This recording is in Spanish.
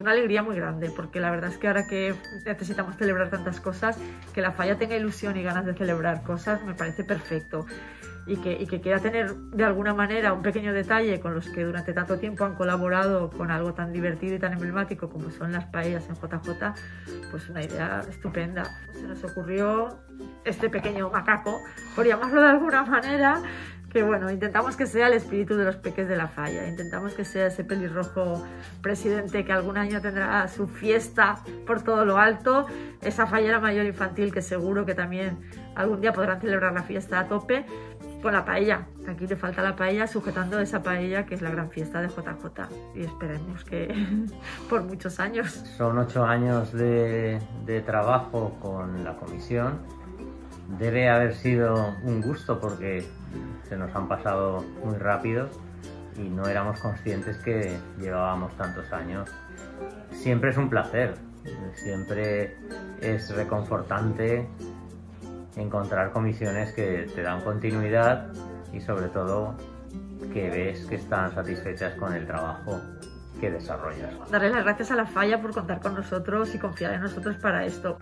Una alegría muy grande, porque la verdad es que ahora que necesitamos celebrar tantas cosas, que la Falla tenga ilusión y ganas de celebrar cosas me parece perfecto. Y que quiera tener de alguna manera un pequeño detalle con los que durante tanto tiempo han colaborado con algo tan divertido y tan emblemático como son las paellas en JJ, pues una idea estupenda. Se nos ocurrió este pequeño macaco, por llamarlo de alguna manera, que bueno, intentamos que sea el espíritu de los peques de la Falla, intentamos que sea ese pelirrojo presidente que algún año tendrá su fiesta por todo lo alto, esa fallera mayor infantil que seguro que también algún día podrán celebrar la fiesta a tope, con la paella. Aquí le falta la paella, sujetando esa paella que es la gran fiesta de JJ, y esperemos que por muchos años. Son 8 años de trabajo con la comisión. Debe haber sido un gusto porque se nos han pasado muy rápido y no éramos conscientes que llevábamos tantos años. Siempre es un placer, siempre es reconfortante encontrar comisiones que te dan continuidad y sobre todo que ves que están satisfechas con el trabajo que desarrollas. Darle las gracias a la Falla por contar con nosotros y confiar en nosotros para esto.